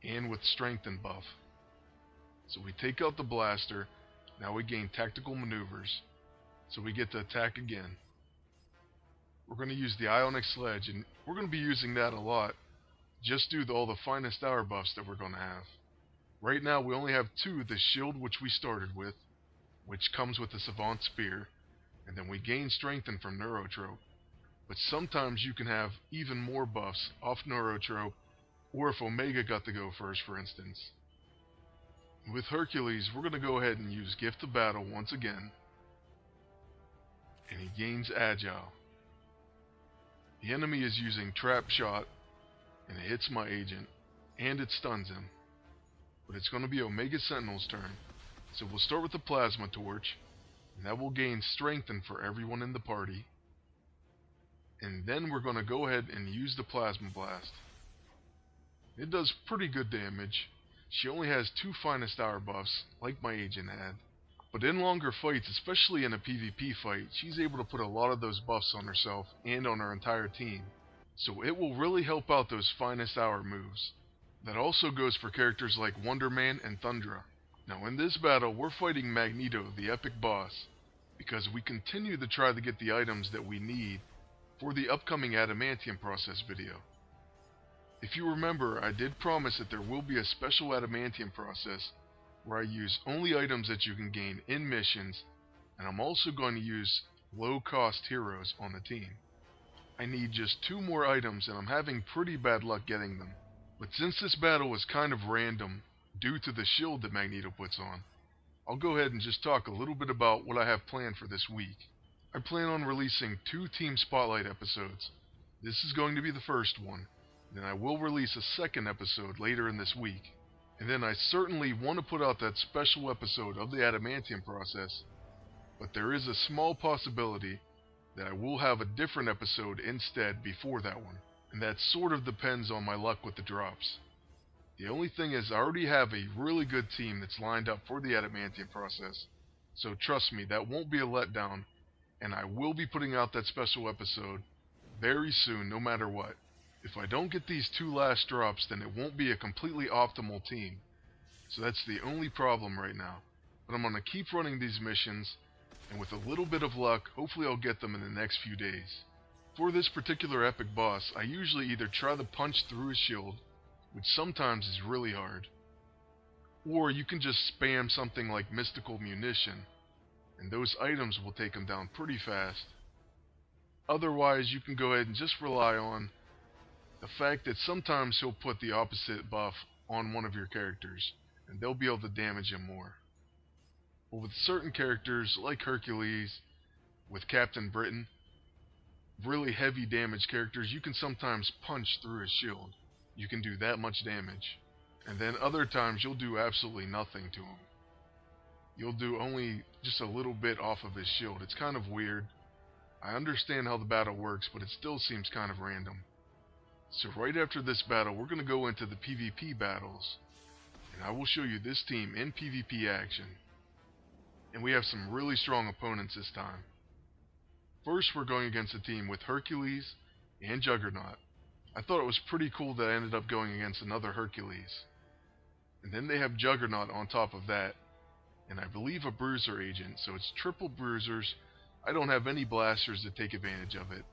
and with strengthen buff. So we take out the blaster, now we gain tactical maneuvers, so we get to attack again. We're going to use the ionic sledge, and we're going to be using that a lot, just due to all the finest hour buffs that we're going to have. Right now we only have 2, the shield which we started with, which comes with the Savant Spear, and then we gain strengthen from Neurotrope. But sometimes you can have even more buffs off Neurotrope, or if Omega got to go first, for instance. With Hercules, we're going to go ahead and use Gift of Battle once again, and he gains Agile. The enemy is using Trap Shot, and it hits my agent, and it stuns him. But it's going to be Omega Sentinel's turn, so we'll start with the Plasma Torch, and that will gain strengthen for everyone in the party. And then we're going to go ahead and use the Plasma Blast. It does pretty good damage. She only has 2 finest hour buffs, like my agent had. But in longer fights, especially in a PvP fight, she's able to put a lot of those buffs on herself and on her entire team. So it will really help out those finest hour moves. That also goes for characters like Wonder Man and Thundra. Now in this battle, we're fighting Magneto, the epic boss, because we continue to try to get the items that we need for the upcoming Adamantium process video. If you remember, I did promise that there will be a special Adamantium process where I use only items that you can gain in missions, and I'm also going to use low-cost heroes on the team. I need just 2 more items, and I'm having pretty bad luck getting them. But since this battle was kind of random, due to the shield that Magneto puts on, I'll go ahead and just talk a little bit about what I have planned for this week. I plan on releasing 2 Team Spotlight episodes. This is going to be the first one. Then I will release a second episode later in this week. And then I certainly want to put out that special episode of the Adamantium process, but there is a small possibility that I will have a different episode instead before that one. And that sort of depends on my luck with the drops. The only thing is I already have a really good team that's lined up for the Adamantium process, so trust me, that won't be a letdown, and I will be putting out that special episode very soon, no matter what. If I don't get these 2 last drops, then it won't be a completely optimal team. So that's the only problem right now. But I'm going to keep running these missions, and with a little bit of luck, hopefully I'll get them in the next few days. For this particular epic boss, I usually either try to punch through his shield, which sometimes is really hard, or you can just spam something like Mystical Munition, and those items will take him down pretty fast. Otherwise, you can go ahead and just rely on the fact that sometimes he'll put the opposite buff on one of your characters, and they'll be able to damage him more. But with certain characters, like Hercules, with Captain Britain, really heavy damage characters, you can sometimes punch through his shield. You can do that much damage. And then other times, you'll do absolutely nothing to him. You'll do only just a little bit off of his shield. It's kind of weird. I understand how the battle works, but it still seems kind of random. So right after this battle, we're going to go into the PvP battles, and I will show you this team in PvP action. And we have some really strong opponents this time. First, we're going against a team with Hercules and Juggernaut. I thought it was pretty cool that I ended up going against another Hercules. And then they have Juggernaut on top of that, and I believe a Bruiser agent, so it's triple Bruisers. I don't have any blasters to take advantage of it.